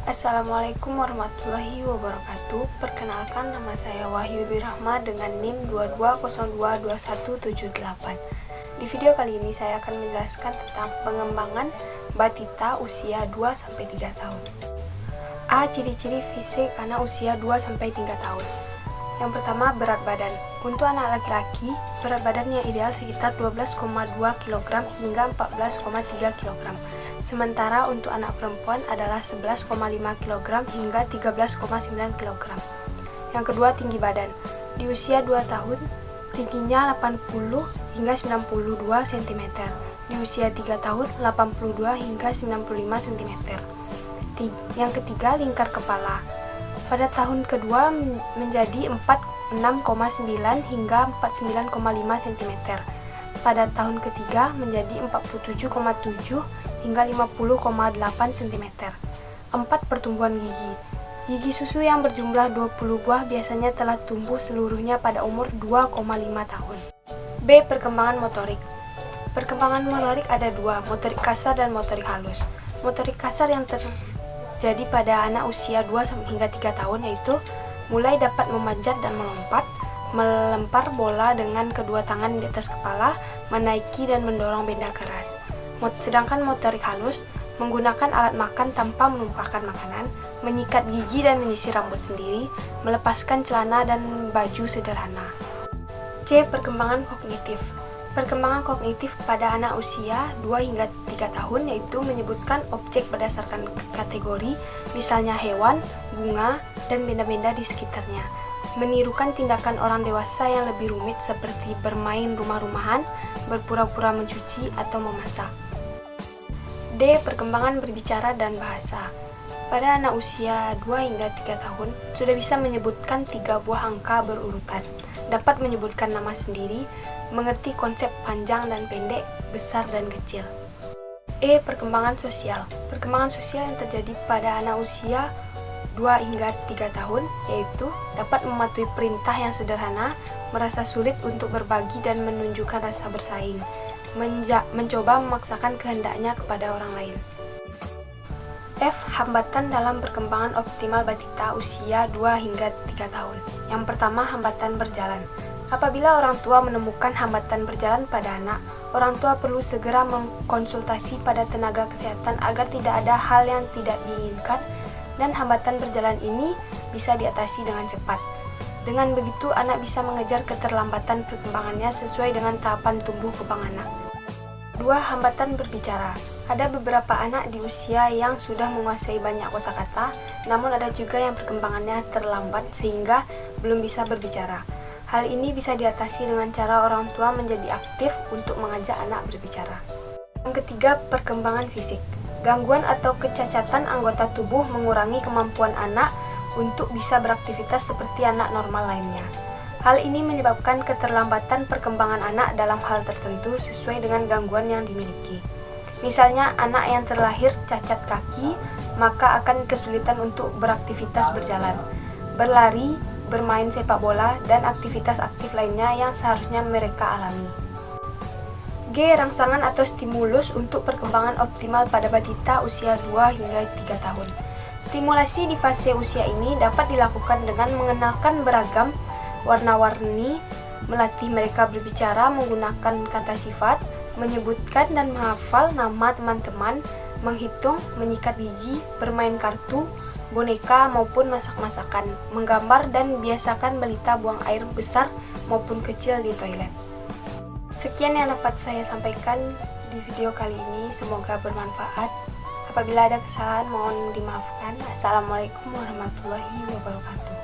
Assalamualaikum warahmatullahi wabarakatuh. Perkenalkan, nama saya Wahyu Birahma dengan NIM 22022178. Di video kali ini saya akan menjelaskan tentang pengembangan batita usia 2-3 tahun. A. Ciri-ciri fisik anak usia 2-3 tahun. Yang pertama, berat badan. Untuk anak laki-laki, berat badan yang ideal sekitar 12,2 kg hingga 14,3 kg. Sementara untuk anak perempuan adalah 11,5 kg hingga 13,9 kg. Yang kedua, tinggi badan. Di usia 2 tahun, tingginya 80 hingga 92 cm. Di usia 3 tahun, 82 hingga 95 cm. Yang ketiga, lingkar kepala. Pada tahun kedua menjadi 46,9 hingga 49,5 cm. Pada tahun ketiga menjadi 47,7 hingga 50,8 cm. 4. Pertumbuhan gigi. Gigi susu yang berjumlah 20 buah biasanya telah tumbuh seluruhnya pada umur 2,5 tahun. B. Perkembangan motorik. Perkembangan motorik ada dua, motorik kasar dan motorik halus. Motorik kasar yang terjadi pada anak usia 2 hingga 3 tahun yaitu mulai dapat memanjat dan melompat, melempar bola dengan kedua tangan di atas kepala, menaiki dan mendorong benda keras. Sedangkan motorik halus menggunakan alat makan tanpa menumpahkan makanan, menyikat gigi dan menyisir rambut sendiri, melepaskan celana dan baju sederhana. C. Perkembangan kognitif. Perkembangan kognitif pada anak usia 2 hingga 3 tahun yaitu menyebutkan objek berdasarkan kategori, misalnya hewan, bunga, dan benda-benda di sekitarnya. Menirukan tindakan orang dewasa yang lebih rumit seperti bermain rumah-rumahan, berpura-pura mencuci, atau memasak. D. Perkembangan berbicara dan bahasa. Pada anak usia 2 hingga 3 tahun, sudah bisa menyebutkan 3 buah angka berurutan, dapat menyebutkan nama sendiri, mengerti konsep panjang dan pendek, besar dan kecil. E. Perkembangan sosial. Perkembangan sosial yang terjadi pada anak usia 2 hingga 3 tahun yaitu dapat mematuhi perintah yang sederhana, merasa sulit untuk berbagi dan menunjukkan rasa bersaing, mencoba memaksakan kehendaknya kepada orang lain. F. Hambatan dalam perkembangan optimal batita usia 2 hingga 3 tahun. Yang pertama, hambatan berjalan. Apabila orang tua menemukan hambatan berjalan pada anak, orang tua perlu segera mengkonsultasi pada tenaga kesehatan agar tidak ada hal yang tidak diinginkan dan hambatan berjalan ini bisa diatasi dengan cepat. Dengan begitu, anak bisa mengejar keterlambatan perkembangannya sesuai dengan tahapan tumbuh kembang anak. 2. Hambatan berbicara. Ada beberapa anak di usia yang sudah menguasai banyak kosakata, namun ada juga yang perkembangannya terlambat sehingga belum bisa berbicara. Hal ini bisa diatasi dengan cara orang tua menjadi aktif untuk mengajak anak berbicara. Yang ketiga, perkembangan fisik. Gangguan atau kecacatan anggota tubuh mengurangi kemampuan anak untuk bisa beraktivitas seperti anak normal lainnya. Hal ini menyebabkan keterlambatan perkembangan anak dalam hal tertentu sesuai dengan gangguan yang dimiliki. Misalnya, anak yang terlahir cacat kaki, maka akan kesulitan untuk beraktivitas berjalan, berlari, bermain sepak bola, dan aktivitas aktif lainnya yang seharusnya mereka alami. G. Rangsangan atau stimulus untuk perkembangan optimal pada batita usia 2 hingga 3 tahun. Stimulasi di fase usia ini dapat dilakukan dengan mengenalkan beragam warna-warni, melatih mereka berbicara menggunakan kata sifat, menyebutkan dan menghafal nama teman-teman, menghitung, menyikat gigi, bermain kartu, boneka maupun masak-masakan, menggambar dan biasakan balita buang air besar maupun kecil di toilet. Sekian yang dapat saya sampaikan di video kali ini, semoga bermanfaat. Apabila ada kesalahan mohon dimaafkan. Assalamualaikum warahmatullahi wabarakatuh.